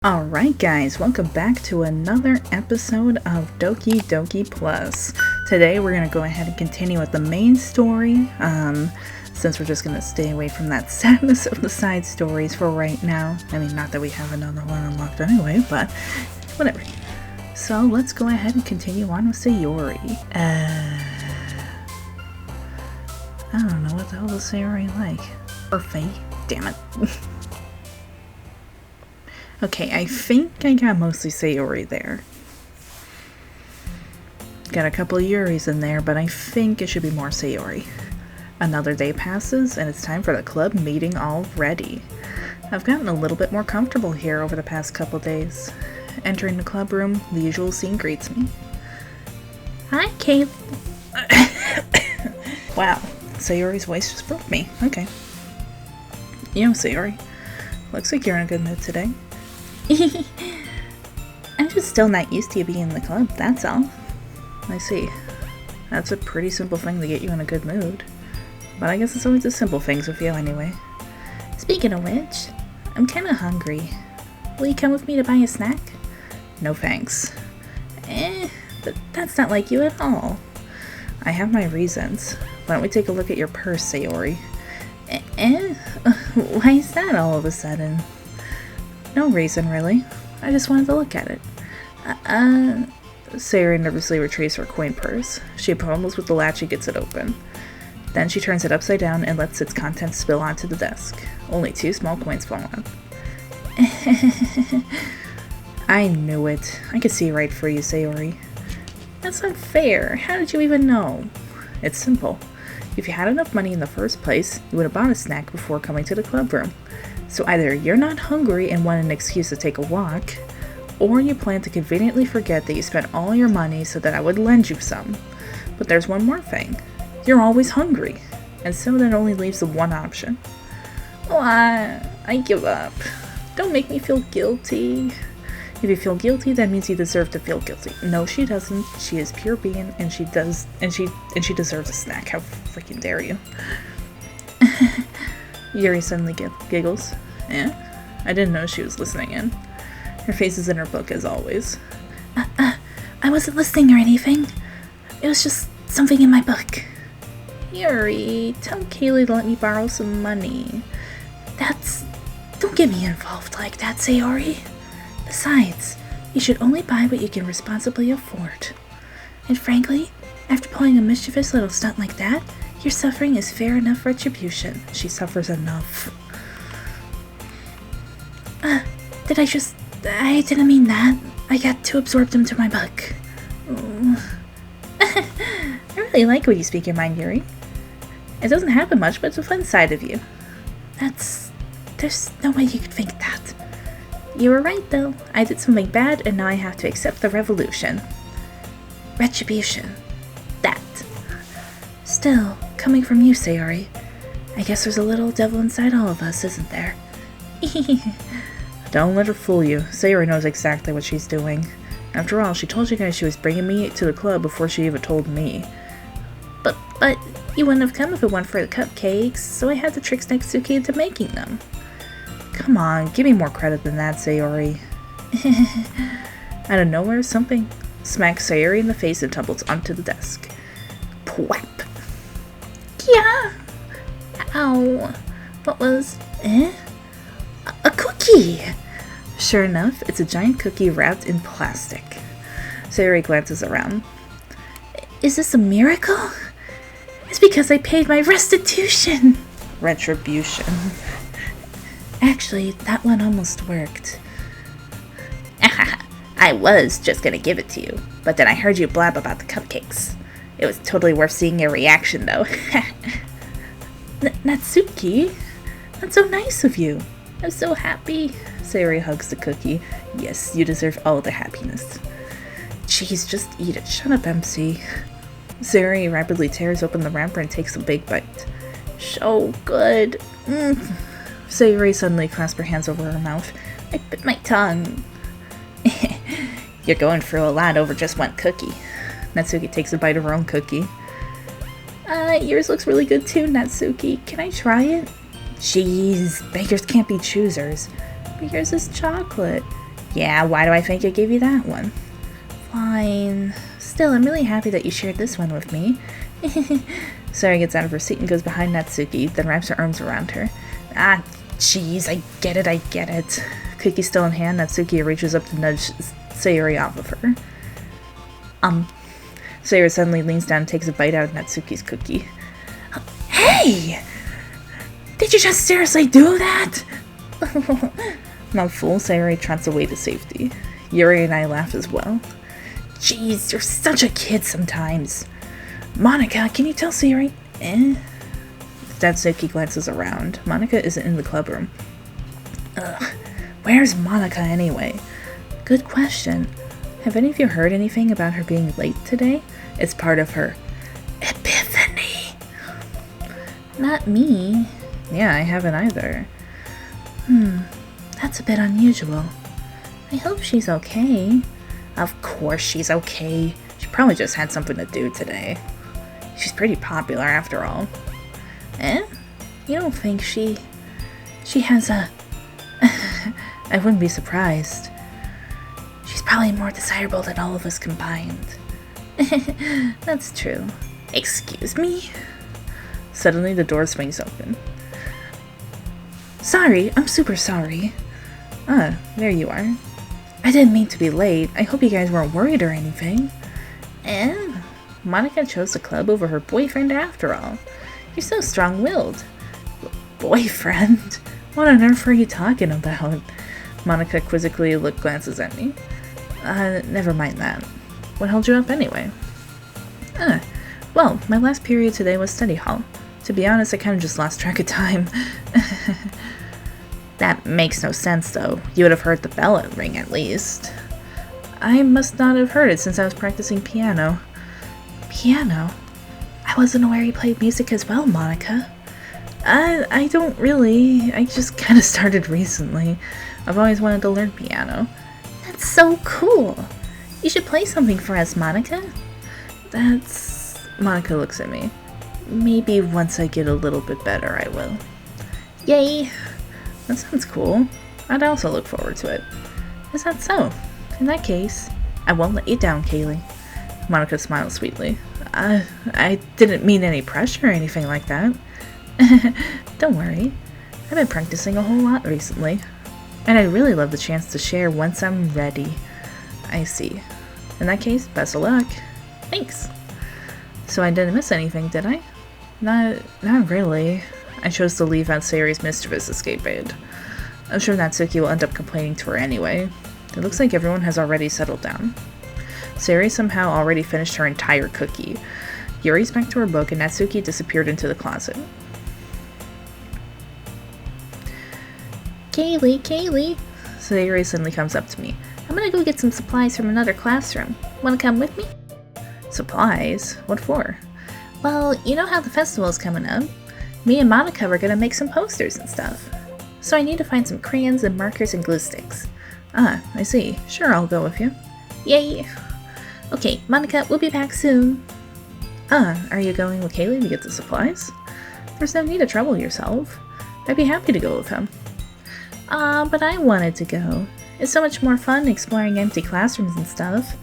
Alright guys, welcome back to another episode of Doki Doki Plus. Today we're going to go ahead and continue with the main story, since we're just going to stay away from that sadness of the side stories for right now. I mean, not that we have another one unlocked anyway, but whatever. So let's go ahead and continue on with Sayori. I don't know what the hell is Sayori like. Or Faye? Damn it. Okay, I think I got mostly Sayori there. Got a couple of Yuris in there, but I think it should be more Sayori. Another day passes, and it's time for the club meeting already. I've gotten a little bit more comfortable here over the past couple days. Entering the club room, the usual scene greets me. Hi, Kate. Wow, Sayori's voice just broke me. Okay. You know, Sayori, looks like you're in a good mood today. I'm just still not used to you being in the club, that's all. I see. That's a pretty simple thing to get you in a good mood. But I guess it's always the simple things with you anyway. Speaking of which, I'm kinda hungry. Will you come with me to buy a snack? No thanks. But that's not like you at all. I have my reasons. Why don't we take a look at your purse, Sayori? Why is that all of a sudden? No reason, really. I just wanted to look at it. Sayori nervously retrieves her coin purse. She pummels with the latch and gets it open. Then she turns it upside down and lets its contents spill onto the desk. Only 2 small coins fall out. I knew it. I could see right through you, Sayori. That's not fair. How did you even know? It's simple. If you had enough money in the first place, you would have bought a snack before coming to the club room. So either you're not hungry and want an excuse to take a walk, or you plan to conveniently forget that you spent all your money so that I would lend you some. But there's one more thing. You're always hungry, and so that only leaves the one option. I give up. Don't make me feel guilty. If you feel guilty, that means you deserve to feel guilty. No, she doesn't. She is pure being, and she deserves a snack. How freaking dare you? Yuri suddenly giggles. I didn't know she was listening in. Her face is in her book as always. I wasn't listening or anything. It was just something in my book. Yuri, tell Kaylee to let me borrow some money. Don't get me involved like that, Sayori. Besides, you should only buy what you can responsibly afford. And frankly, after pulling a mischievous little stunt like that, your suffering is fair enough retribution. She suffers enough. I didn't mean that. I got too absorbed into my book. I really like when you speak your mind, Yuri. It doesn't happen much, but it's a fun side of you. There's no way you could think that. You were right, though. I did something bad, and now I have to accept the revolution. Retribution. That. Still, coming from you, Sayori, I guess there's a little devil inside all of us, isn't there? Don't let her fool you. Sayori knows exactly what she's doing. After all, she told you guys she was bringing me to the club before she even told me. But you wouldn't have come if it weren't for the cupcakes, so I had to trick Natsuki into making them. Come on, give me more credit than that, Sayori. Out of nowhere, something smacks Sayori in the face and tumbles onto the desk. Pwap! Yeah! Ow! What was... A cookie! Sure enough, it's a giant cookie wrapped in plastic. Sayori glances around. Is this a miracle? It's because I paid my restitution! Retribution. Actually, that one almost worked. I was just gonna give it to you, but then I heard you blab about the cupcakes. It was totally worth seeing your reaction, though. Natsuki? That's so nice of you. I'm so happy. Sayori hugs the cookie. Yes, you deserve all the happiness. Jeez, just eat it. Shut up, MC. Sayori rapidly tears open the wrapper and takes a big bite. So good. Sayori suddenly clasps her hands over her mouth. I bit my tongue. You're going through a lot over just one cookie. Natsuki takes a bite of her own cookie. Yours looks really good too, Natsuki. Can I try it? Jeez, beggars can't be choosers. But yours is chocolate. Yeah, why do I think I gave you that one? Fine. Still, I'm really happy that you shared this one with me. Sayori gets out of her seat and goes behind Natsuki, then wraps her arms around her. Ah, jeez, I get it. Cookie still in hand, Natsuki reaches up to nudge Sayori off of her. Sayori suddenly leans down and takes a bite out of Natsuki's cookie. Hey! Did you just seriously do that? Not fool, Sayori trots away to safety. Yuri and I laugh as well. Jeez, you're such a kid sometimes. Monica, can you tell Sayori? Natsuki glances around. Monica isn't in the club room. Ugh, where's Monica anyway? Good question. Have any of you heard anything about her being late today? It's part of her epiphany. Not me. Yeah, I haven't either. That's a bit unusual. I hope she's okay. Of course she's okay. She probably just had something to do today. She's pretty popular after all. You don't think she has a... I wouldn't be surprised. She's probably more desirable than all of us combined. That's true. Excuse me? Suddenly the door swings open. Sorry, I'm super sorry. Ah, there you are. I didn't mean to be late. I hope you guys weren't worried or anything. Monica chose the club over her boyfriend after all. You're so strong-willed. Boyfriend? What on earth are you talking about? Monica quizzically glances at me. Never mind that. What held you up anyway? Well, my last period today was study hall. To be honest, I kind of just lost track of time. That makes no sense, though. You would have heard the bell ring at least. I must not have heard it since I was practicing piano. Piano? I wasn't aware you played music as well, Monica. I don't really. I just kind of started recently. I've always wanted to learn piano. That's so cool. You should play something for us, Monica. Monica looks at me. Maybe once I get a little bit better, I will. Yay! That sounds cool. I'd also look forward to it. Is that so? In that case, I won't let you down, Kaylee. Monica smiles sweetly. I didn't mean any pressure or anything like that. Don't worry. I've been practicing a whole lot recently. And I'd really love the chance to share once I'm ready. I see. In that case, best of luck. Thanks. So I didn't miss anything, did I? Not really. I chose to leave out Sayori's mischievous escapade. I'm sure Natsuki will end up complaining to her anyway. It looks like everyone has already settled down. Sayori somehow already finished her entire cookie. Yuri's back to her book and Natsuki disappeared into the closet. Kaylee! Sayori suddenly comes up to me. I'm gonna go get some supplies from another classroom. Wanna come with me? Supplies? What for? Well, you know how the festival is coming up. Me and Monica were gonna make some posters and stuff. So I need to find some crayons and markers and glue sticks. Ah, I see. Sure, I'll go with you. Yay! Okay, Monica, we'll be back soon. Are you going with Kaylee to get the supplies? There's no need to trouble yourself. I'd be happy to go with him. But I wanted to go. It's so much more fun exploring empty classrooms and stuff.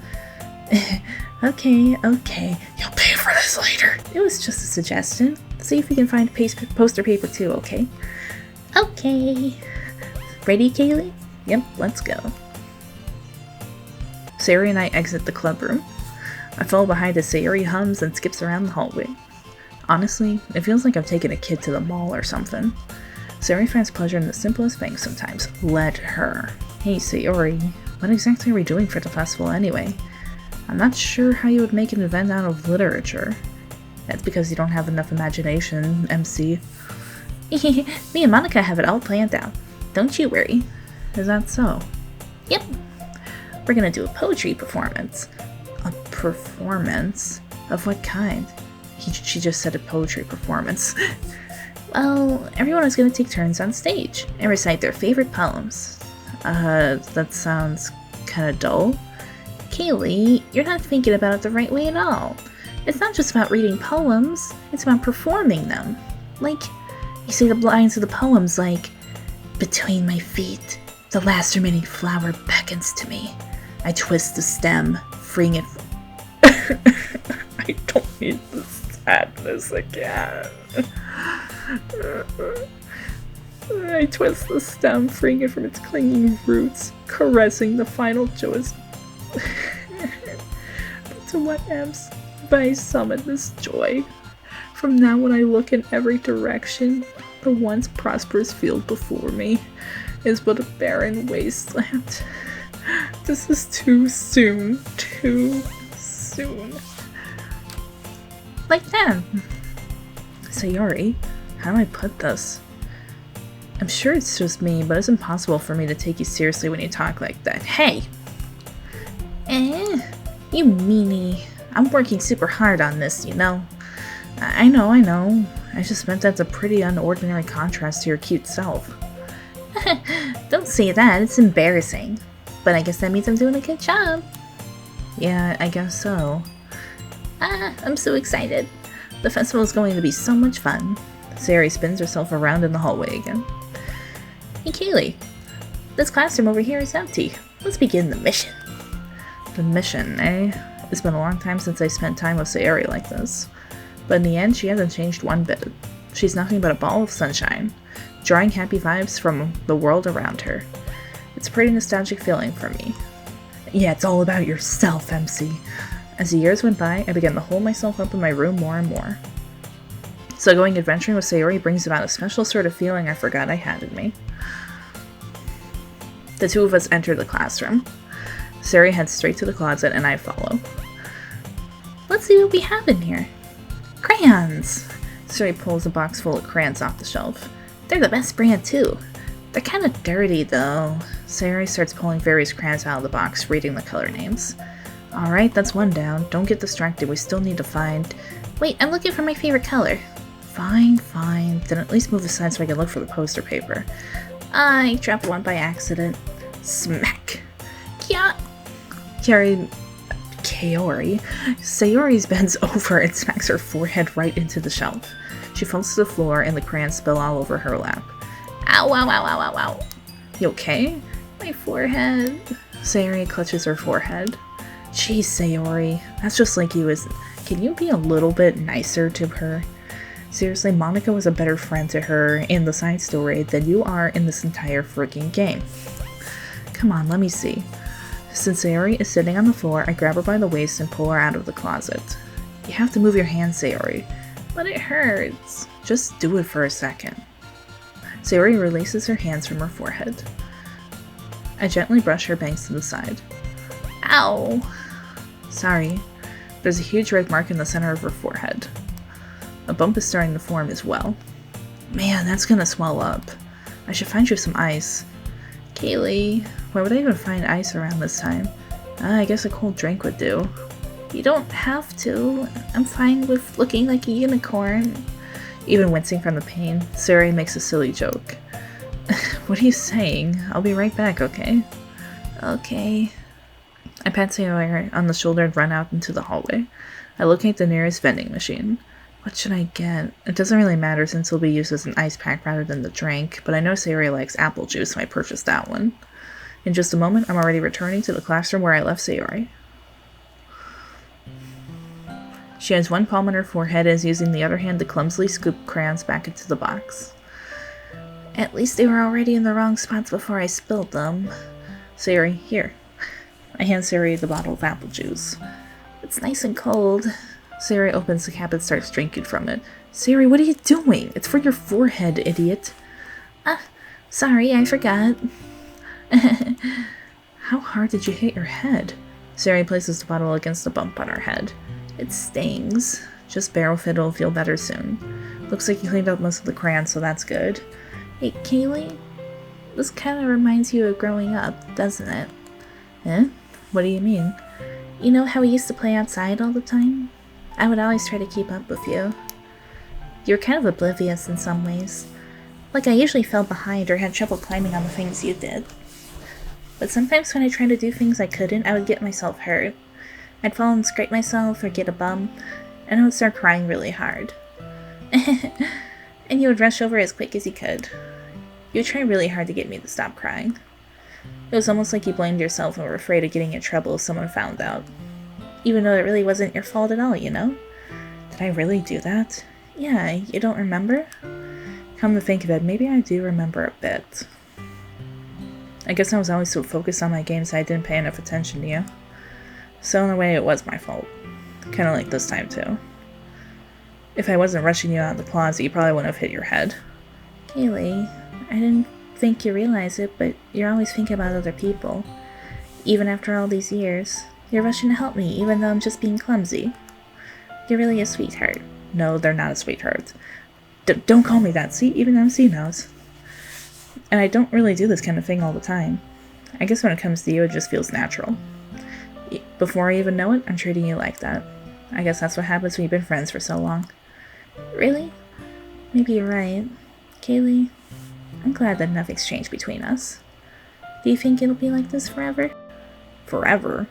Okay. You'll pay for this later. It was just a suggestion. See if we can find poster paper too, okay? Okay. Ready, Kaylee? Yep, let's go. Sayori and I exit the club room. I follow behind as Sayori hums and skips around the hallway. Honestly, it feels like I'm taking a kid to the mall or something. Sayori finds pleasure in the simplest things sometimes. Let her. Hey, Sayori, what exactly are we doing for the festival anyway? I'm not sure how you would make an event out of literature. That's because you don't have enough imagination, MC. Me and Monica have it all planned out. Don't you worry. Is that so? Yep. We're gonna do a poetry performance. A performance? Of what kind? She just said a poetry performance. Well, everyone is gonna take turns on stage and recite their favorite poems. That sounds kinda dull. Kaylee, you're not thinking about it the right way at all. It's not just about reading poems, it's about performing them. Like, you say the lines of the poems like, between my feet, The last remaining flower beckons to me. I twist the stem, freeing it. I don't need the sadness again. I twist the stem, freeing it from its clinging roots, caressing the final joys. But to what ends have I summoned this joy? From now when I look in every direction, the once prosperous field before me is but a barren wasteland. This is too soon. Too soon. Like that. Sayori, how do I put this? I'm sure it's just me, but it's impossible for me to take you seriously when you talk like that. Hey! You meanie. I'm working super hard on this, you know. I know. I just meant that's a pretty unordinary contrast to your cute self. Don't say that, it's embarrassing. But I guess that means I'm doing a good job. Yeah, I guess so. I'm so excited. The festival is going to be so much fun. Sayori spins herself around in the hallway again. Hey Kaylee, this classroom over here is empty. Let's begin the mission. The mission, eh? It's been a long time since I spent time with Sayori like this. But in the end, she hasn't changed one bit. She's nothing but a ball of sunshine, drawing happy vibes from the world around her. It's a pretty nostalgic feeling for me. Yeah, it's all about yourself, MC. As the years went by, I began to hold myself up in my room more and more. So going adventuring with Sayori brings about a special sort of feeling I forgot I had in me. The two of us enter the classroom. Sayori heads straight to the closet and I follow. Let's see what we have in here. Crayons! Sayori pulls a box full of crayons off the shelf. They're the best brand too. They're kind of dirty though. Sayori starts pulling various crayons out of the box, reading the color names. Alright, that's one down. Don't get distracted, we still need to find... Wait, I'm looking for my favorite color. Fine. Then at least move aside so I can look for the poster paper. I dropped one by accident. Smack! Sayori bends over and smacks her forehead right into the shelf. She falls to the floor and the crayons spill all over her lap. Ow. You okay? My forehead. Sayori clutches her forehead. Jeez, Sayori, that's just like you, isn't it? Can you be a little bit nicer to her? Seriously, Monica was a better friend to her in the side story than you are in this entire freaking game. Come on, let me see. Since Sayori is sitting on the floor, I grab her by the waist and pull her out of the closet. You have to move your hands, Sayori. But it hurts. Just do it for a second. Sayori releases her hands from her forehead. I gently brush her bangs to the side. Ow! Sorry. There's a huge red mark in the center of her forehead. A bump is starting to form as well. Man, that's gonna swell up. I should find you some ice. Kaylee, where would I even find ice around this time? I guess a cold drink would do. You don't have to. I'm fine with looking like a unicorn. Even wincing from the pain, Sayori makes a silly joke. What are you saying? I'll be right back, okay? Okay. I pat Sayori on the shoulder and run out into the hallway. I locate the nearest vending machine. What should I get? It doesn't really matter since it'll be used as an ice pack rather than the drink, but I know Sayori likes apple juice, so I purchased that one. In just a moment, I'm already returning to the classroom where I left Sayori. She has one palm on her forehead and is using the other hand to clumsily scoop crayons back into the box. At least they were already in the wrong spots before I spilled them. Sayori, here. I hand Sayori the bottle of apple juice. It's nice and cold. Sayori opens the cap and starts drinking from it. Sayori, what are you doing? It's for your forehead, idiot. Sorry, I forgot. How hard did you hit your head? Sayori places the bottle against the bump on her head. It stings. Just bear with it, it'll feel better soon. Looks like you cleaned up most of the crayons, so that's good. Hey, Kaylee? This kind of reminds you of growing up, doesn't it? Eh? What do you mean? You know how we used to play outside all the time? I would always try to keep up with you. You're kind of oblivious in some ways. Like I usually fell behind or had trouble climbing on the things you did. But sometimes when I tried to do things I couldn't, I would get myself hurt. I'd fall and scrape myself or get a bump, and I would start crying really hard. And you would rush over as quick as you could. You would try really hard to get me to stop crying. It was almost like you blamed yourself and were afraid of getting in trouble if someone found out. Even though it really wasn't your fault at all, you know? Did I really do that? Yeah, you don't remember? Come to think of it, maybe I do remember a bit. I guess I was always so focused on my games that I didn't pay enough attention to you. So in a way, it was my fault. Kinda like this time, too. If I wasn't rushing you out of the closet, you probably wouldn't have hit your head. Kaylee, I didn't think you realize it, but you're always thinking about other people. Even after all these years, you're rushing to help me, even though I'm just being clumsy. You're really a sweetheart. No, they're not a sweetheart. Don't call me that, see? Even MC knows. And I don't really do this kind of thing all the time. I guess when it comes to you, it just feels natural. Before I even know it, I'm treating you like that. I guess that's what happens when you've been friends for so long. Really? Maybe you're right. Kaylee, I'm glad that nothing's changed between us. Do you think it'll be like this forever? Forever?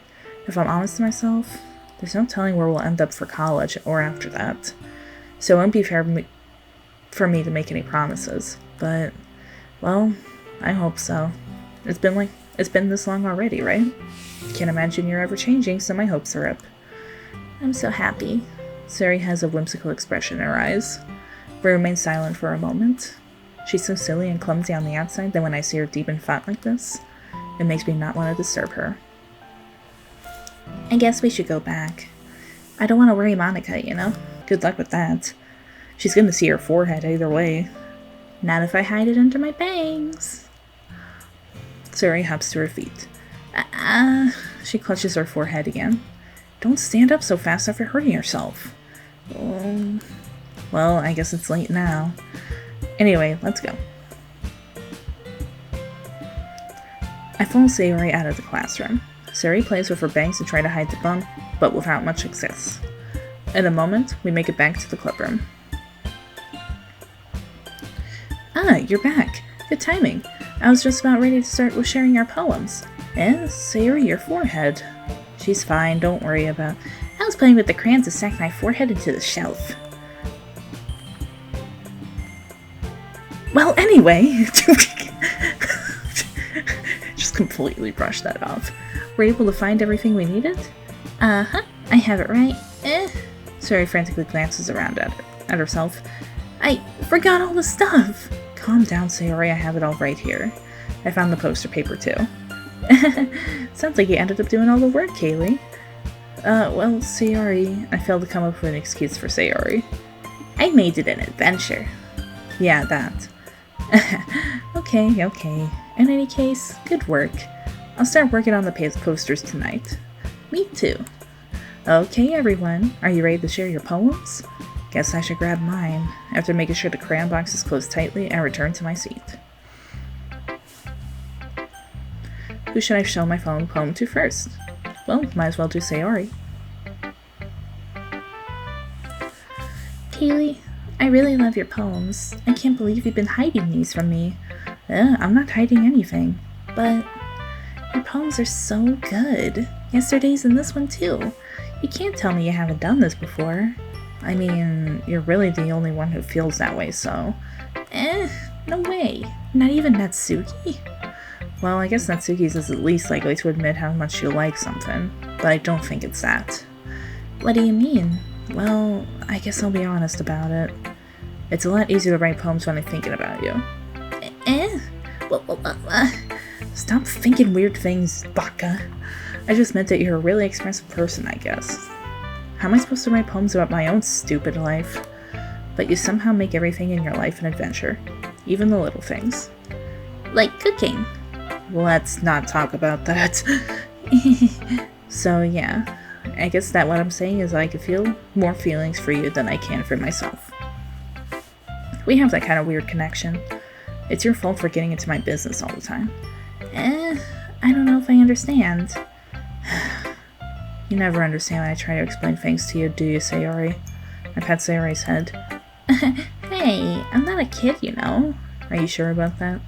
If I'm honest to myself, there's no telling where we'll end up for college or after that. So it won't be fair for me to make any promises. But, well, I hope so. It's been this long already, right? Can't imagine you're ever changing, so my hopes are up. I'm so happy. Sayori has a whimsical expression in her eyes. We remain silent for a moment. She's so silly and clumsy on the outside that when I see her deep in thought like this, it makes me not want to disturb her. I guess we should go back. I don't want to worry Monica, you know? Good luck with that. She's gonna see her forehead either way. Not if I hide it under my bangs. Sayori hops to her feet. She clutches her forehead again. Don't stand up so fast after hurting yourself. Well, I guess it's late now. Anyway, let's go. I follow Sayori out of the classroom. Sayori plays with her bangs to try to hide the bump, but without much success. In a moment, we make it back to the clubroom. Ah, you're back. Good timing. I was just about ready to start with sharing our poems. Sayori, your forehead. She's fine, don't worry about. I was playing with the crayons to stack my forehead into the shelf. Well, anyway, just completely brushed that off. We're able to find everything we needed? Uh-huh, I have it right. Sayori frantically glances around at herself. I forgot all the stuff. Calm down, Sayori, I have it all right here. I found the poster paper too. Sounds like you ended up doing all the work, Kaylee. Well, Sayori, I failed to come up with an excuse for Sayori. I made it an adventure. Yeah, that. Okay. In any case, good work. I'll start working on the posters tonight. Me too. Okay, everyone, are you ready to share your poems? Guess I should grab mine. After making sure the crayon box is closed tightly, I return to my seat. Who should I show my poem to first? Well, might as well do Sayori. Kaylee, I really love your poems. I can't believe you've been hiding these from me. I'm not hiding anything, but your poems are so good. Yesterday's and this one too. You can't tell me you haven't done this before. I mean, you're really the only one who feels that way, so... no way. Not even Natsuki? Well, I guess Natsuki's is at least likely to admit how much you like something, but I don't think it's that. What do you mean? Well, I guess I'll be honest about it. It's a lot easier to write poems when I'm thinking about you. Stop thinking weird things, baka. I just meant that you're a really expressive person, I guess. How am I supposed to write poems about my own stupid life? But you somehow make everything in your life an adventure. Even the little things. Like cooking. Let's not talk about that. So yeah, I guess that what I'm saying is I could feel more feelings for you than I can for myself. We have that kind of weird connection. It's your fault for getting into my business all the time. I don't know if I understand. You never understand when I try to explain things to you, do you, Sayori? I pat Sayori's head. Hey, I'm not a kid, you know. Are you sure about that?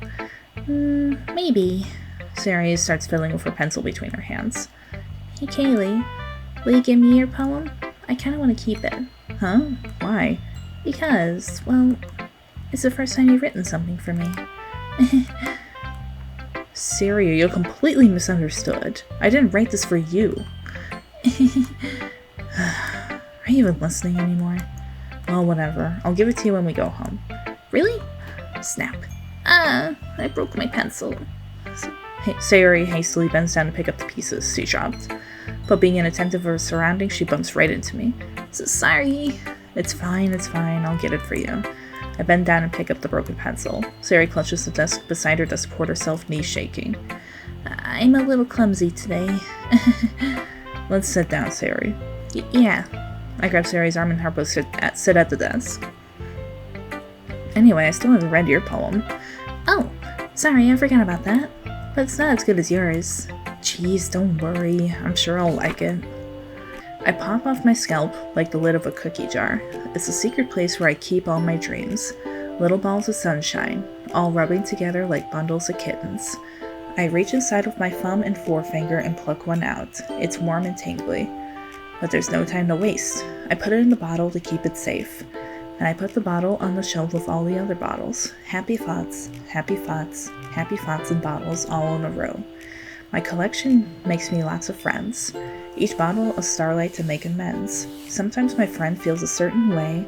Maybe. Sayori starts fiddling with her pencil between her hands. Hey, Kaylee, will you give me your poem? I kind of want to keep it. Huh? Why? Because, well, it's the first time you've written something for me. Sayori, you completely misunderstood. I didn't write this for you. Are you even listening anymore? Well, whatever. I'll give it to you when we go home. Really? Snap. I broke my pencil. Sayori hastily bends down to pick up the pieces she dropped. But being inattentive of her surroundings, she bumps right into me. So sorry. It's fine, I'll get it for you. I bend down and pick up the broken pencil. Sayori clutches the desk beside her to support herself, knees shaking. I'm a little clumsy today. Let's sit down, Sayori. Yeah. I grab Sayori's arm and help her sit at the desk. Anyway, I still haven't read your poem. Oh, sorry, I forgot about that. But it's not as good as yours. Jeez, don't worry. I'm sure I'll like it. I pop off my scalp like the lid of a cookie jar. It's a secret place where I keep all my dreams. Little balls of sunshine, all rubbing together like bundles of kittens. I reach inside with my thumb and forefinger and pluck one out. It's warm and tingly. But there's no time to waste. I put it in the bottle to keep it safe. And I put the bottle on the shelf with all the other bottles. Happy thoughts, happy thoughts, happy thoughts in bottles all in a row. My collection makes me lots of friends. Each bottle a starlight to make amends. Sometimes my friend feels a certain way.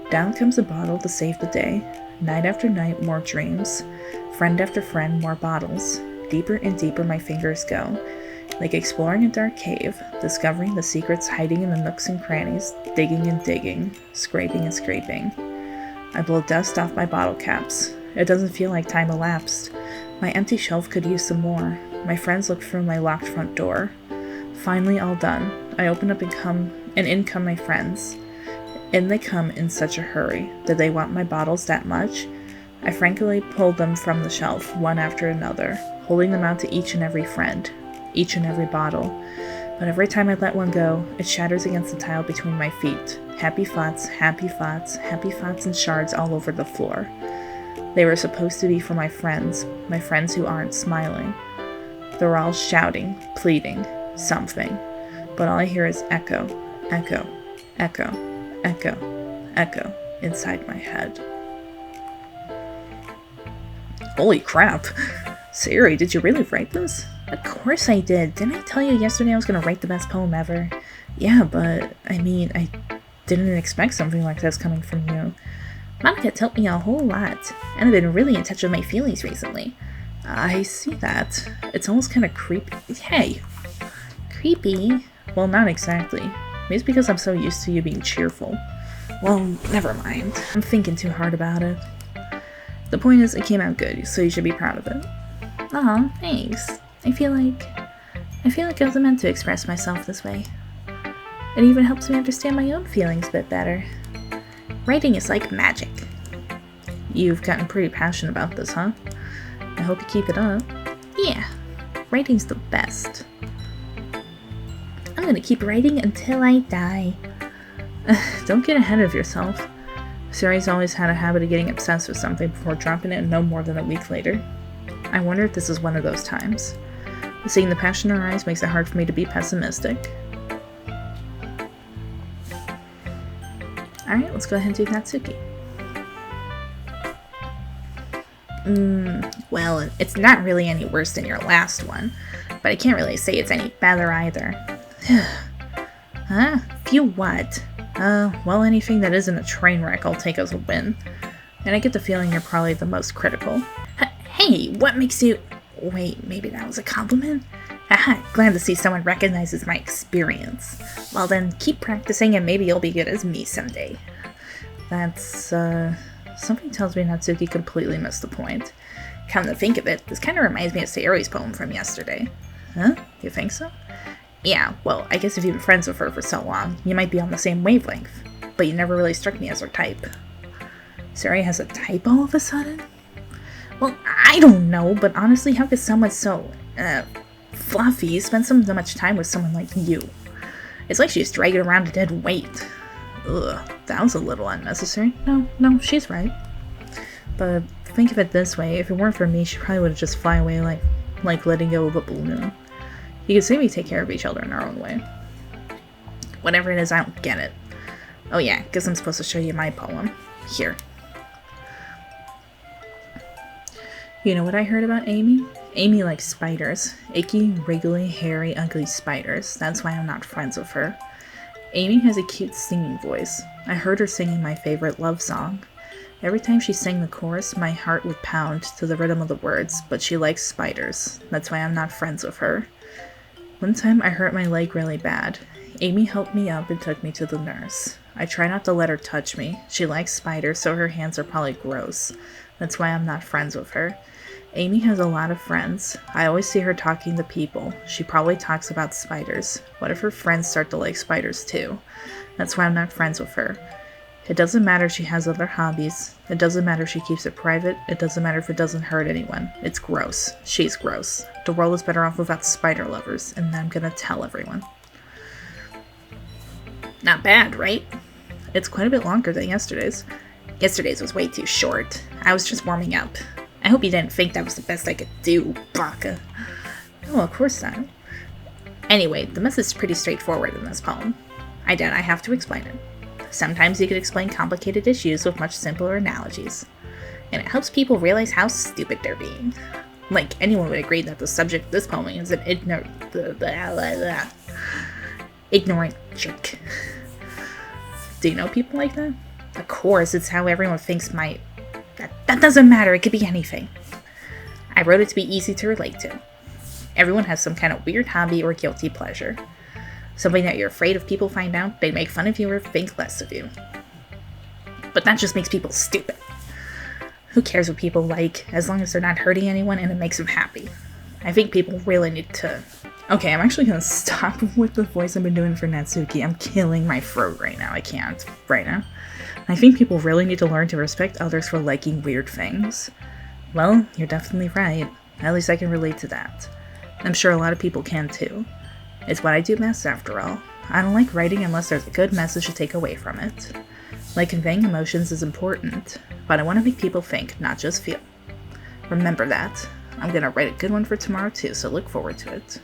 Down comes a bottle to save the day. Night after night, more dreams. Friend after friend, more bottles. Deeper and deeper my fingers go. Like exploring a dark cave, discovering the secrets hiding in the nooks and crannies, digging and digging, scraping and scraping. I blow dust off my bottle caps. It doesn't feel like time elapsed. My empty shelf could use some more. My friends look through my locked front door. Finally all done. I open up and in come my friends. In they come in such a hurry. Did they want my bottles that much? I frankly pulled them from the shelf, one after another, holding them out to each and every friend, each and every bottle. But every time I let one go, it shatters against the tile between my feet. Happy thoughts, happy thoughts, happy thoughts in shards all over the floor. They were supposed to be for my friends who aren't smiling. They're all shouting, pleading, something. But all I hear is echo, echo, echo, echo, echo inside my head. Holy crap! Sayori, did you really write this? Of course I did. Didn't I tell you yesterday I was going to write the best poem ever? Yeah, but, I didn't expect something like this coming from you. Monica taught me a whole lot, and I've been really in touch with my feelings recently. I see that. It's almost kind of creepy. Hey! Creepy? Well, not exactly. Maybe it's because I'm so used to you being cheerful. Well, never mind. I'm thinking too hard about it. The point is, it came out good, so you should be proud of it. Aw, thanks. I feel like I was meant to express myself this way. It even helps me understand my own feelings a bit better. Writing is like magic. You've gotten pretty passionate about this, huh? I hope you keep it up. Yeah, writing's the best. I'm gonna keep writing until I die. Don't get ahead of yourself. Sayori's always had a habit of getting obsessed with something before dropping it no more than a week later. I wonder if this is one of those times. Seeing the passion in her eyes makes it hard for me to be pessimistic. Alright, let's go ahead and do Natsuki. Well, it's not really any worse than your last one, but I can't really say it's any better either. Huh? Phew, what? Well, anything that isn't a train wreck I'll take as a win. And I get the feeling you're probably the most critical. Hey, what makes you... Wait, maybe that was a compliment? Haha, glad to see someone recognizes my experience. Well then, keep practicing and maybe you'll be good as me someday. That's, something tells me Natsuki completely missed the point. Come to think of it, this kind of reminds me of Sayori's poem from yesterday. Huh? You think so? Yeah, well, I guess if you've been friends with her for so long, you might be on the same wavelength. But you never really struck me as her type. Sayori has a type all of a sudden? Well, I don't know, but honestly, how could someone so, fluffy spend so much time with someone like you? It's like she's dragging around a dead weight. Ugh, that was a little unnecessary. No, she's right. But think of it this way, if it weren't for me, she probably would have just fly away like letting go of a balloon. You could say we take care of each other in our own way. Whatever it is, I don't get it. Oh yeah, guess I'm supposed to show you my poem. Here. You know what I heard about Amy? Amy likes spiders. Icky, wriggly, hairy, ugly spiders. That's why I'm not friends with her. Amy has a cute singing voice. I heard her singing my favorite love song. Every time she sang the chorus, my heart would pound to the rhythm of the words, but she likes spiders. That's why I'm not friends with her. One time I hurt my leg really bad. Amy helped me up and took me to the nurse. I try not to let her touch me. She likes spiders, so her hands are probably gross. That's why I'm not friends with her. Amy has a lot of friends. I always see her talking to people. She probably talks about spiders. What if her friends start to like spiders too? That's why I'm not friends with her. It doesn't matter if she has other hobbies. It doesn't matter if she keeps it private. It doesn't matter if it doesn't hurt anyone. It's gross. She's gross. The world is better off without spider lovers, and I'm gonna tell everyone. Not bad, right? It's quite a bit longer than yesterday's. Yesterday's was way too short. I was just warming up. I hope you didn't think that was the best I could do, baka. Oh, of course not. Anyway, the message is pretty straightforward in this poem. I have to explain it. Sometimes you can explain complicated issues with much simpler analogies. And it helps people realize how stupid they're being. Like, anyone would agree that the subject of this poem is an ignorant jerk. Do you know people like that? Of course, it's how everyone thinks That doesn't matter, it could be anything. I wrote it to be easy to relate to. Everyone has some kind of weird hobby or guilty pleasure. Something that you're afraid if people find out, they make fun of you or think less of you. But that just makes people stupid. Who cares what people like, as long as they're not hurting anyone and it makes them happy. I think people really need to... Okay, I'm actually gonna stop with the voice I've been doing for Natsuki. I'm killing my throat right now. I can't right now. I think people really need to learn to respect others for liking weird things. Well, you're definitely right. At least I can relate to that. I'm sure a lot of people can too. It's what I do best after all. I don't like writing unless there's a good message to take away from it. Like conveying emotions is important, but I want to make people think, not just feel. Remember that. I'm gonna write a good one for tomorrow too, so look forward to it.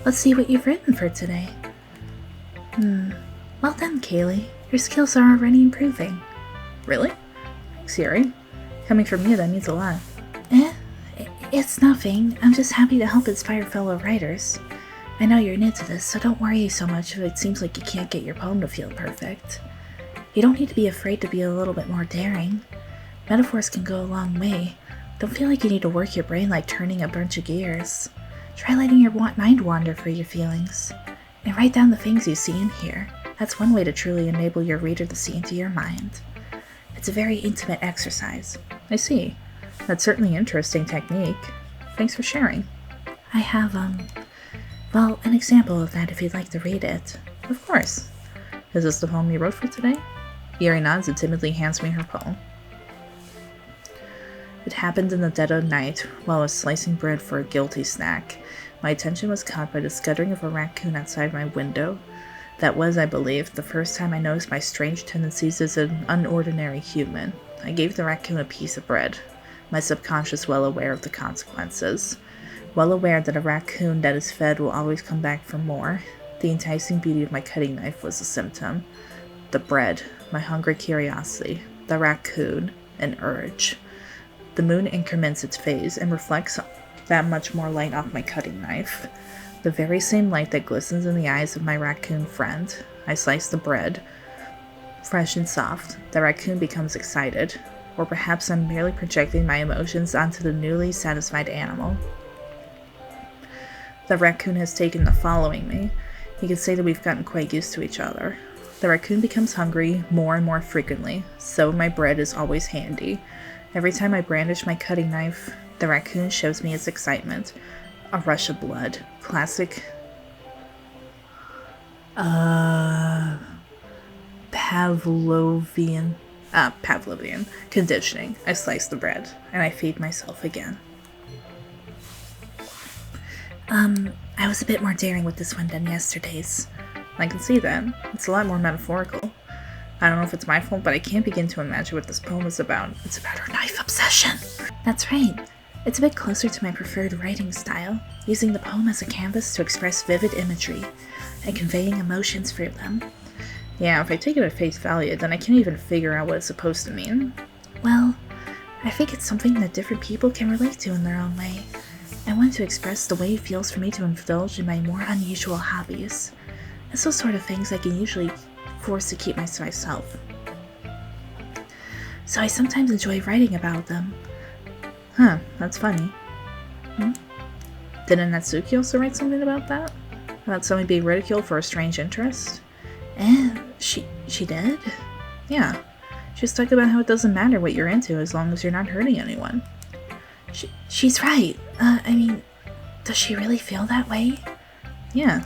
Let's see what you've written for today. Well done, Kaylee. Your skills are already improving. Really? Thanks, Sayori. Coming from you, that means a lot. It's nothing. I'm just happy to help inspire fellow writers. I know you're new to this, so don't worry so much if it seems like you can't get your poem to feel perfect. You don't need to be afraid to be a little bit more daring. Metaphors can go a long way. Don't feel like you need to work your brain like turning a bunch of gears. Try letting your mind wander for your feelings. And write down the things you see and hear. That's one way to truly enable your reader to see into your mind. It's a very intimate exercise. I see. That's certainly an interesting technique. Thanks for sharing. I have, well, an example of that if you'd like to read it. Of course. Is this the poem you wrote for today? Yuri nods and timidly hands me her poem. It happened in the dead of night, while I was slicing bread for a guilty snack. My attention was caught by the scuttering of a raccoon outside my window. That was, I believe, the first time I noticed my strange tendencies as an unordinary human. I gave the raccoon a piece of bread, my subconscious well aware of the consequences. Well aware that a raccoon that is fed will always come back for more. The enticing beauty of my cutting knife was a symptom. The bread, my hungry curiosity. The raccoon, an urge. The moon increments its phase and reflects that much more light off my cutting knife. The very same light that glistens in the eyes of my raccoon friend. I slice the bread. Fresh and soft, the raccoon becomes excited. Or perhaps I'm merely projecting my emotions onto the newly satisfied animal. The raccoon has taken to following me. You could say that we've gotten quite used to each other. The raccoon becomes hungry more and more frequently, so my bread is always handy. Every time I brandish my cutting knife, the raccoon shows me its excitement. A rush of blood. Classic. Pavlovian conditioning. I slice the bread, and I feed myself again. I was a bit more daring with this one than yesterday's. I can see that. It's a lot more metaphorical. I don't know if it's my fault, but I can't begin to imagine what this poem is about. It's about her knife obsession. That's right. It's a bit closer to my preferred writing style, using the poem as a canvas to express vivid imagery and conveying emotions through them. Yeah, if I take it at face value, then I can't even figure out what it's supposed to mean. Well, I think it's something that different people can relate to in their own way. I want to express the way it feels for me to indulge in my more unusual hobbies. It's those sort of things I can usually force to keep myself. So I sometimes enjoy writing about them. Huh, that's funny. Didn't Natsuki also write something about that? About someone being ridiculed for a strange interest? She did? Yeah. She was talking about how it doesn't matter what you're into as long as you're not hurting anyone. She's right. Does she really feel that way? Yeah.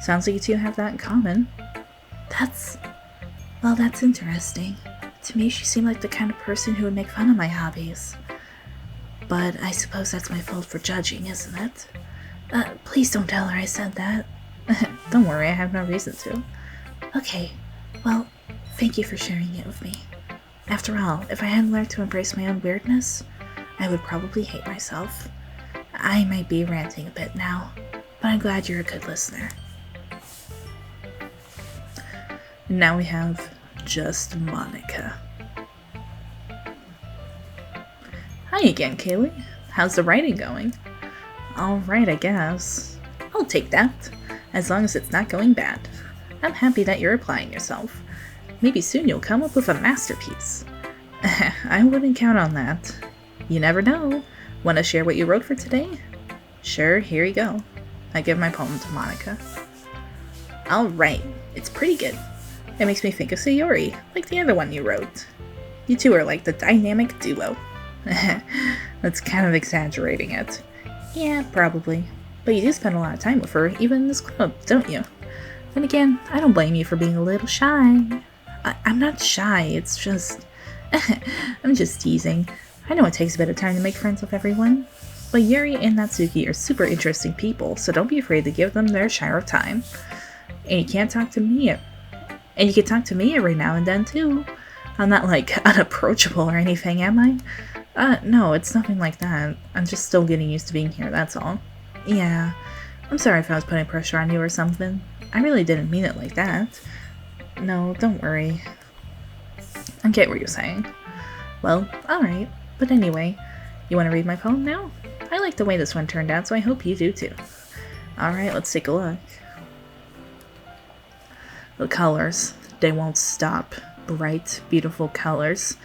Sounds like you two have that in common. That's interesting. To me, she seemed like the kind of person who would make fun of my hobbies. But I suppose that's my fault for judging, isn't it? Please don't tell her I said that. Don't worry, I have no reason to. Okay, well, thank you for sharing it with me. After all, if I hadn't learned to embrace my own weirdness, I would probably hate myself. I might be ranting a bit now, but I'm glad you're a good listener. Now we have just Monica. Hi again, Kaylee. How's the writing going? Alright, I guess. I'll take that, as long as it's not going bad. I'm happy that you're applying yourself. Maybe soon you'll come up with a masterpiece. I wouldn't count on that. You never know. Want to share what you wrote for today? Sure, here you go. I give my poem to Monica. Alright, it's pretty good. It makes me think of Sayori, like the other one you wrote. You two are like the dynamic duo. That's kind of exaggerating it. Yeah, probably. But you do spend a lot of time with her, even in this club, don't you? Then again, I don't blame you for being a little shy. I'm not shy, it's just... I'm just teasing. I know it takes a bit of time to make friends with everyone. But Yuri and Natsuki are super interesting people, so don't be afraid to give them their share of time. And you can talk to me every now and then, too. I'm not, like, unapproachable or anything, am I? No, it's nothing like that. I'm just still getting used to being here, that's all. Yeah, I'm sorry if I was putting pressure on you or something. I really didn't mean it like that. No, don't worry. I get what you're saying. Well, alright. But anyway, you want to read my poem now? I like the way this one turned out, so I hope you do too. Alright, let's take a look. The colors, they won't stop. Bright, beautiful colors.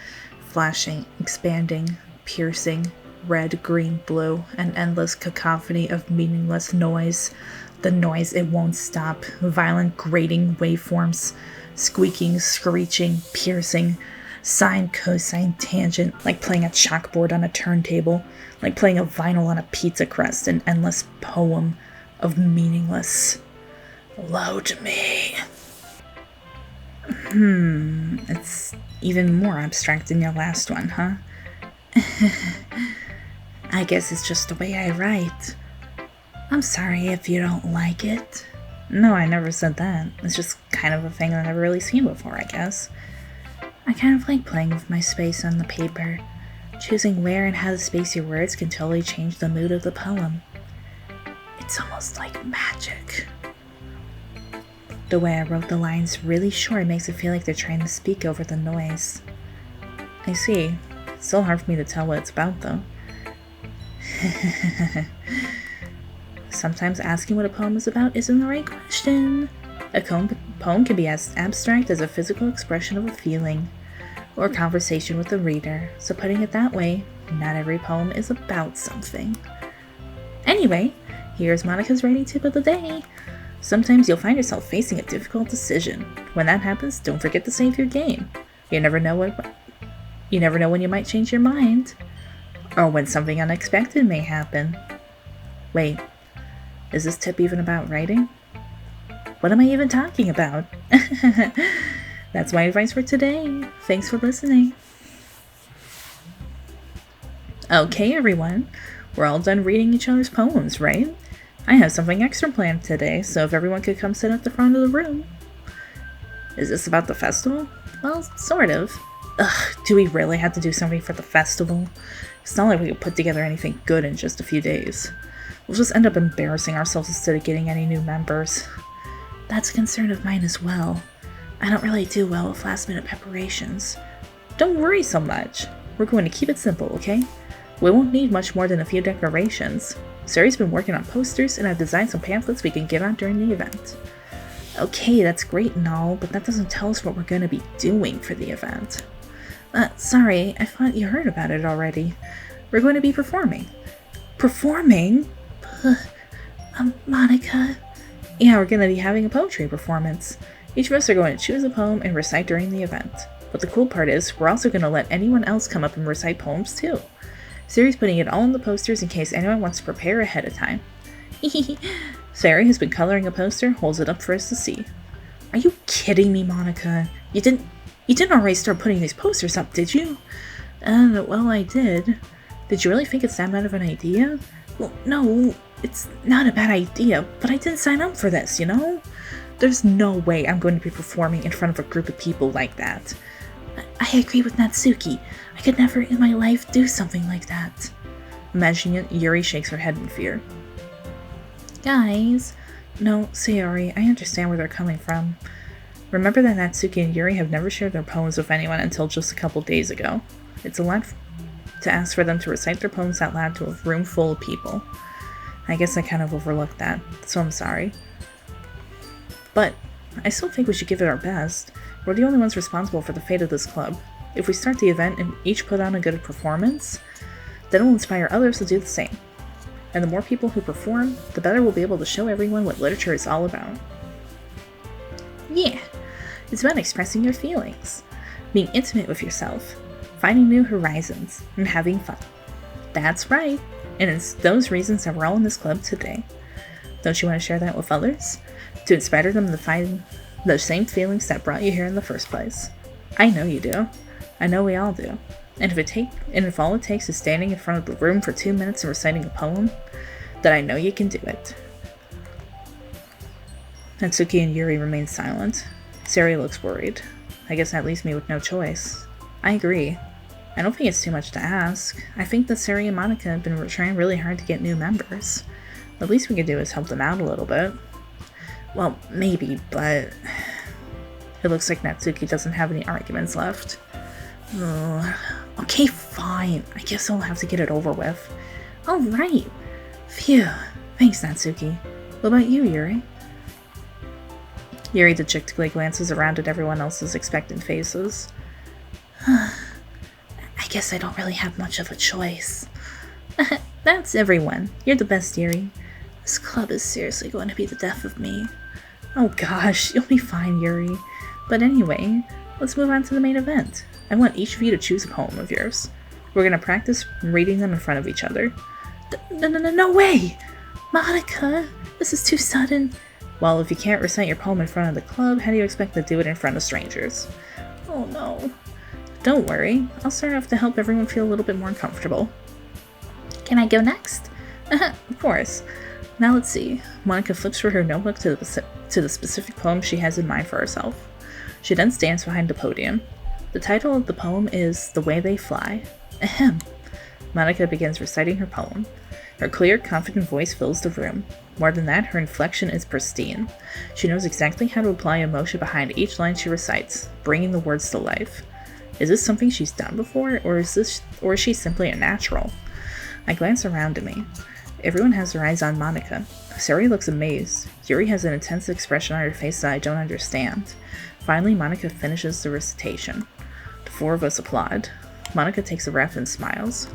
Flashing, expanding, piercing, red, green, blue, an endless cacophony of meaningless noise. The noise, it won't stop. Violent, grating waveforms. Squeaking, screeching, piercing. Sine, cosine, tangent, like playing a chalkboard on a turntable. Like playing a vinyl on a pizza crust. An endless poem of meaningless. Load me. It's even more abstract than your last one, huh? I guess it's just the way I write. I'm sorry if you don't like it. No, I never said that. It's just kind of a thing I've never really seen before, I guess. I kind of like playing with my space on the paper. Choosing where and how to space your words can totally change the mood of the poem. It's almost like magic. The way I wrote the lines really short makes it feel like they're trying to speak over the noise. I see. It's still hard for me to tell what it's about, though. Sometimes asking what a poem is about isn't the right question. A poem can be as abstract as a physical expression of a feeling, or a conversation with the reader, so putting it that way, not every poem is about something. Anyway, here's Monica's writing tip of the day. Sometimes you'll find yourself facing a difficult decision. When that happens, don't forget to save your game. You never know when you might change your mind, or when something unexpected may happen. Wait, is this tip even about writing? What am I even talking about? That's my advice for today. Thanks for listening. Okay, everyone. We're all done reading each other's poems, right? I have something extra planned today, so if everyone could come sit at the front of the room. Is this about the festival? Well, sort of. Ugh, do we really have to do something for the festival? It's not like we could put together anything good in just a few days. We'll just end up embarrassing ourselves instead of getting any new members. That's a concern of mine as well. I don't really do well with last-minute preparations. Don't worry so much. We're going to keep it simple, okay? We won't need much more than a few decorations. Sayori's been working on posters, and I've designed some pamphlets we can give out during the event. Okay, that's great and all, but that doesn't tell us what we're going to be doing for the event. Sorry, I thought you heard about it already. We're going to be performing. Performing? Monica? Yeah, we're going to be having a poetry performance. Each of us are going to choose a poem and recite during the event. But the cool part is, we're also going to let anyone else come up and recite poems too. Sayori's putting it all in the posters in case anyone wants to prepare ahead of time. Sayori has been coloring a poster, holds it up for us to see. Are you kidding me, Monica? You didn't already start putting these posters up, did you? Well, I did. Did you really think it's that bad of an idea? Well, no, it's not a bad idea, but I didn't sign up for this, you know? There's no way I'm going to be performing in front of a group of people like that. I agree with Natsuki. I could never in my life do something like that. Imagining it, Yuri shakes her head in fear. Guys. No, Sayori, I understand where they're coming from. Remember that Natsuki and Yuri have never shared their poems with anyone until just a couple days ago. It's a lot to ask for them to recite their poems out loud to a room full of people. I guess I kind of overlooked that, so I'm sorry. But I still think we should give it our best. We're the only ones responsible for the fate of this club. If we start the event and each put on a good performance, then it will inspire others to do the same. And the more people who perform, the better we'll be able to show everyone what literature is all about. Yeah, it's about expressing your feelings, being intimate with yourself, finding new horizons, and having fun. That's right, and it's those reasons that we're all in this club today. Don't you want to share that with others? To inspire them to find those same feelings that brought you here in the first place. I know you do. I know we all do. And if all it takes is standing in front of the room for 2 minutes and reciting a poem, then I know you can do it. Natsuki and Yuri remain silent. Sayori looks worried. I guess that leaves me with no choice. I agree. I don't think it's too much to ask. I think that Sayori and Monica have been trying really hard to get new members. The least we could do is help them out a little bit. Well, maybe, but it looks like Natsuki doesn't have any arguments left. Okay, fine. I guess I'll have to get it over with. Alright. Phew. Thanks, Natsuki. What about you, Yuri? Yuri dejectedly glances around at everyone else's expectant faces. I guess I don't really have much of a choice. That's everyone. You're the best, Yuri. This club is seriously going to be the death of me. Oh gosh, you'll be fine, Yuri. But anyway, let's move on to the main event. I want each of you to choose a poem of yours. We're going to practice reading them in front of each other. No way! Monica, this is too sudden. Well, if you can't recite your poem in front of the club, how do you expect to do it in front of strangers? Oh no. Don't worry, I'll start off to help everyone feel a little bit more comfortable. Can I go next? Of course. Now let's see. Monica flips through her notebook to the specific poem she has in mind for herself. She then stands behind the podium. The title of the poem is The Way They Fly. Ahem. Monica begins reciting her poem. Her clear, confident voice fills the room. More than that, her inflection is pristine. She knows exactly how to apply emotion behind each line she recites, bringing the words to life. Is this something she's done before, or is she simply a natural? I glance around at me. Everyone has their eyes on Monica. Sayori looks amazed. Yuri has an intense expression on her face that I don't understand. Finally, Monica finishes the recitation. The four of us applaud. Monica takes a breath and smiles.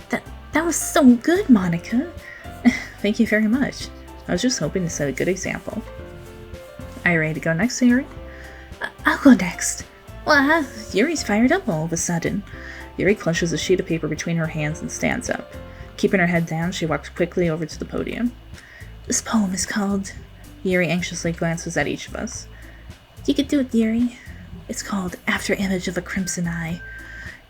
That was so good, Monica! Thank you very much. I was just hoping to set a good example. Are you ready to go next, Sayori? I'll go next. Well, Yuri's fired up all of a sudden. Yuri clutches a sheet of paper between her hands and stands up. Keeping her head down, she walks quickly over to the podium. This poem is called... Yuri anxiously glances at each of us. You can do it, Yuri. It's called After Image of a Crimson Eye.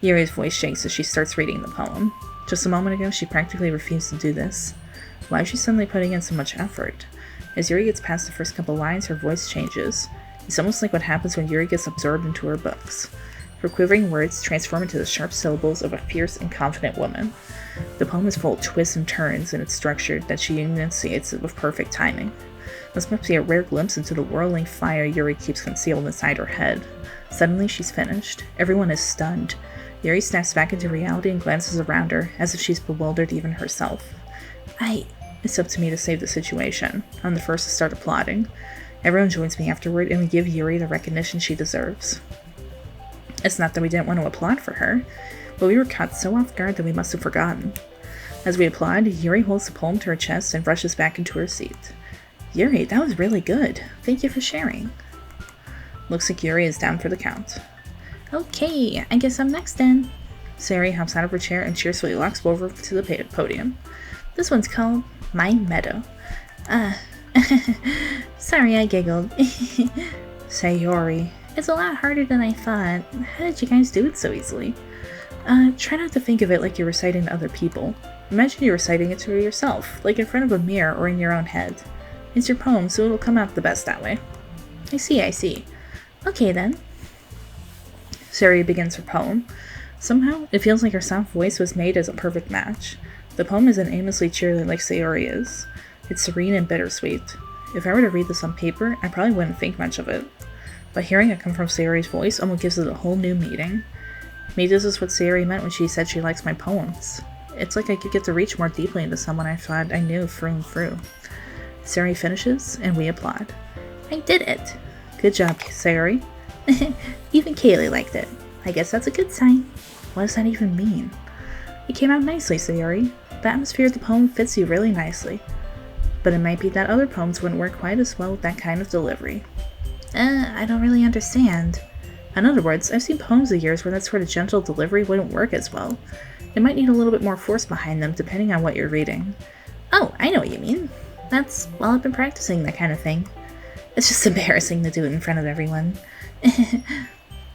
Yuri's voice shakes as she starts reading the poem. Just a moment ago, she practically refused to do this. Why is she suddenly putting in so much effort? As Yuri gets past the first couple lines, her voice changes. It's almost like what happens when Yuri gets absorbed into her books. Her quivering words transform into the sharp syllables of a fierce and confident woman. The poem is full of twists and turns, and it's structured that she enunciates it with perfect timing. This must be a rare glimpse into the whirling fire Yuri keeps concealed inside her head. Suddenly, she's finished. Everyone is stunned. Yuri snaps back into reality and glances around her, as if she's bewildered even herself. It's up to me to save the situation. I'm the first to start applauding. Everyone joins me afterward, and we give Yuri the recognition she deserves. It's not that we didn't want to applaud for her, but we were caught so off guard that we must have forgotten. As we applaud, Yuri holds the poem to her chest and rushes back into her seat. Yuri, that was really good. Thank you for sharing. Looks like Yuri is down for the count. Okay, I guess I'm next then. Sayori hops out of her chair and cheerfully walks over to the podium. This one's called My Meadow. Sorry I giggled. Sayori, it's a lot harder than I thought. How did you guys do it so easily? Try not to think of it like you're reciting to other people. Imagine you're reciting it to yourself, like in front of a mirror or in your own head. It's your poem, so it'll come out the best that way. I see. Okay then. Sayori begins her poem. Somehow, it feels like her soft voice was made as a perfect match. The poem isn't aimlessly cheerly like Sayori is. It's serene and bittersweet. If I were to read this on paper, I probably wouldn't think much of it. But hearing it come from Sayori's voice almost gives it a whole new meaning. Maybe this is what Sayori meant when she said she likes my poems. It's like I could get to reach more deeply into someone I thought I knew through and through. Sayori finishes, and we applaud. I did it! Good job, Sayori. Even Kaylee liked it. I guess that's a good sign. What does that even mean? It came out nicely, Sayori. The atmosphere of the poem fits you really nicely. But it might be that other poems wouldn't work quite as well with that kind of delivery. I don't really understand. In other words, I've seen poems of yours where that sort of gentle delivery wouldn't work as well. It might need a little bit more force behind them depending on what you're reading. Oh, I know what you mean. That's, well, I've been practicing that kind of thing. It's just embarrassing to do it in front of everyone.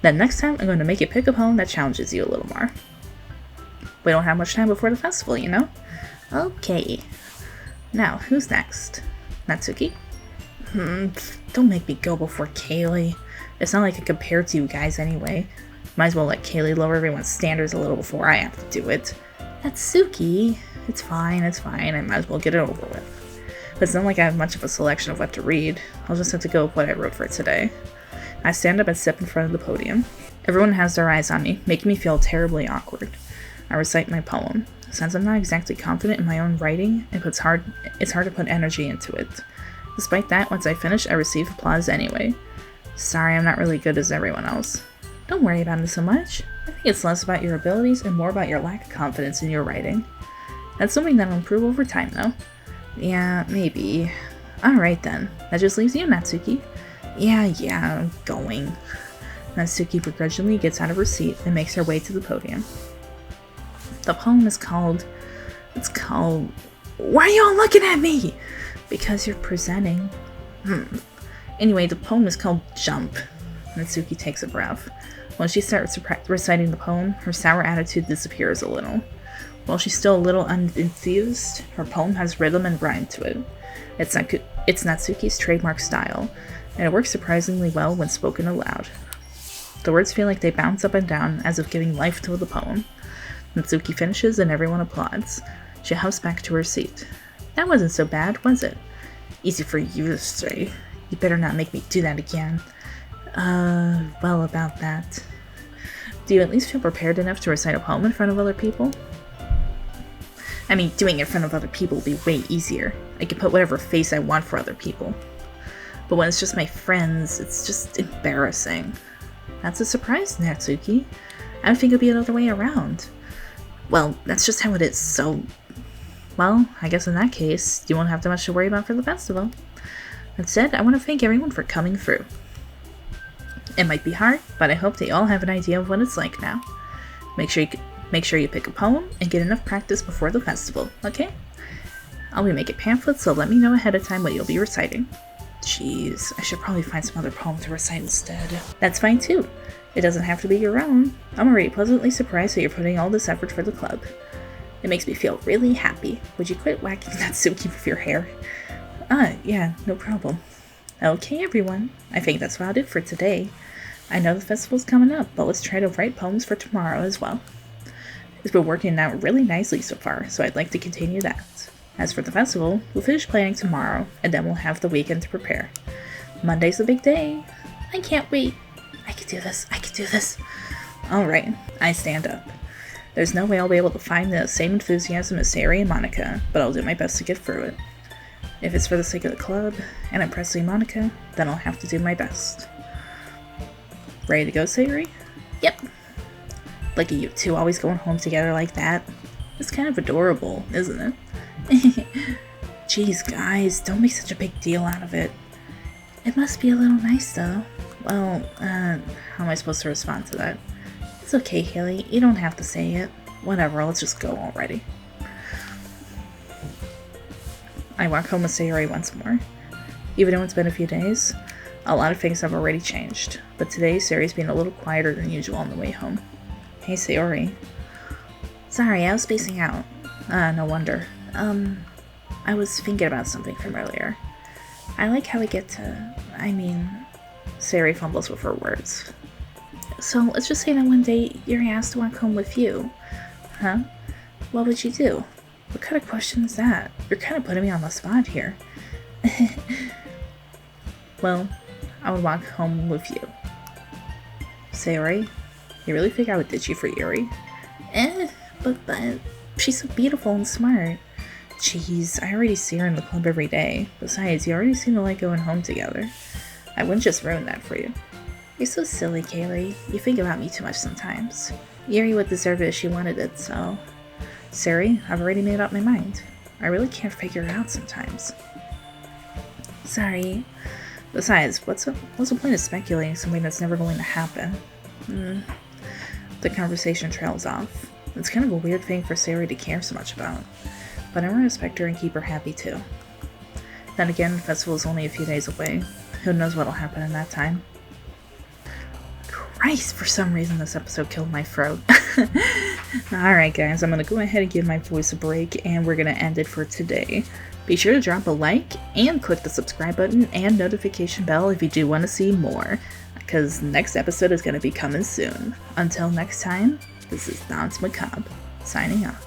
Then next time, I'm going to make you pick a poem that challenges you a little more. We don't have much time before the festival, you know? Okay. Now, who's next? Natsuki? Don't make me go before Kaylee. It's not like I compare to you guys anyway. Might as well let Kaylee lower everyone's standards a little before I have to do it. Natsuki. It's fine. I might as well get it over with. But it's not like I have much of a selection of what to read. I'll just have to go with what I wrote for today. I stand up and step in front of the podium. Everyone has their eyes on me, making me feel terribly awkward. I recite my poem. Since I'm not exactly confident in my own writing, it's hard to put energy into it. Despite that, once I finish, I receive applause anyway. Sorry, I'm not really good as everyone else. Don't worry about it so much. I think it's less about your abilities and more about your lack of confidence in your writing. That's something that'll improve over time, though. Yeah, maybe. Alright then. That just leaves you, Natsuki. Yeah, I'm going. Natsuki begrudgingly gets out of her seat and makes her way to the podium. The poem is called... Why are you all looking at me? Because you're presenting. Anyway, the poem is called Jump. Natsuki takes a breath. When she starts reciting the poem, her sour attitude disappears a little. While she's still a little unenthused, her poem has rhythm and rhyme to it. It's Natsuki's trademark style, and it works surprisingly well when spoken aloud. The words feel like they bounce up and down, as if giving life to the poem. Natsuki finishes and everyone applauds. She hops back to her seat. That wasn't so bad, was it? Easy for you to say. You better not make me do that again. Well, about that. Do you at least feel prepared enough to recite a poem in front of other people? I mean, doing it in front of other people will be way easier. I can put whatever face I want for other people. But when it's just my friends, it's just embarrassing. That's a surprise, Natsuki. I would think it'd be another way around. Well, that's just how it is, so... Well, I guess in that case, you won't have too much to worry about for the festival. That said, I want to thank everyone for coming through. It might be hard, but I hope they all have an idea of what it's like now. Make sure you pick a poem and get enough practice before the festival, okay? I'll be making pamphlets, so let me know ahead of time what you'll be reciting. Jeez, I should probably find some other poem to recite instead. That's fine too. It doesn't have to be your own. I'm already pleasantly surprised that you're putting all this effort for the club. It makes me feel really happy. Would you quit whacking Natsuki with your hair? Yeah, no problem. Okay, everyone. I think that's about it for today. I know the festival's coming up, but let's try to write poems for tomorrow as well. It's been working out really nicely so far, so I'd like to continue that. As for the festival, we'll finish planning tomorrow, and then we'll have the weekend to prepare. Monday's the big day. I can't wait. I can do this. Alright, I stand up. There's no way I'll be able to find the same enthusiasm as Sayori and Monica, but I'll do my best to get through it. If it's for the sake of the club, and impressing Monica, then I'll have to do my best. Ready to go, Sayori? Yep. Look at you two always going home together like that. It's kind of adorable, isn't it? Jeez, guys, don't make such a big deal out of it. It must be a little nice, though. Well, how am I supposed to respond to that? It's okay, Haley. You don't have to say it. Whatever, let's just go already. I walk home with Sayori once more. Even though it's been a few days, a lot of things have already changed. But today, Sayori's being a little quieter than usual on the way home. Hey, Sayori. Sorry, I was spacing out. No wonder. I was thinking about something from earlier. I like how we get to... Sayori fumbles with her words. So, let's just say that one day you're asked to walk home with you. Huh? What would you do? What kind of question is that? You're kind of putting me on the spot here. Well, I would walk home with you. Sayori, you really think I would ditch you for Yuri? But she's so beautiful and smart. Jeez, I already see her in the club every day. Besides, you already seem to like going home together. I wouldn't just ruin that for you. You're so silly, Kaylee. You think about me too much sometimes. Yuri would deserve it if she wanted it, so... Sayori, I've already made up my mind. I really can't figure it out sometimes. Sorry. Besides, what's the point of speculating something that's never going to happen? The conversation trails off. It's kind of a weird thing for Sayori to care so much about, but I want to respect her and keep her happy too. Then again, the festival is only a few days away. Who knows what'll happen in that time? Christ, for some reason this episode killed my throat. Alright guys, I'm going to go ahead and give my voice a break and we're going to end it for today. Be sure to drop a like and click the subscribe button and notification bell if you do want to see more, because next episode is going to be coming soon. Until next time, this is DanseMacabre, signing off.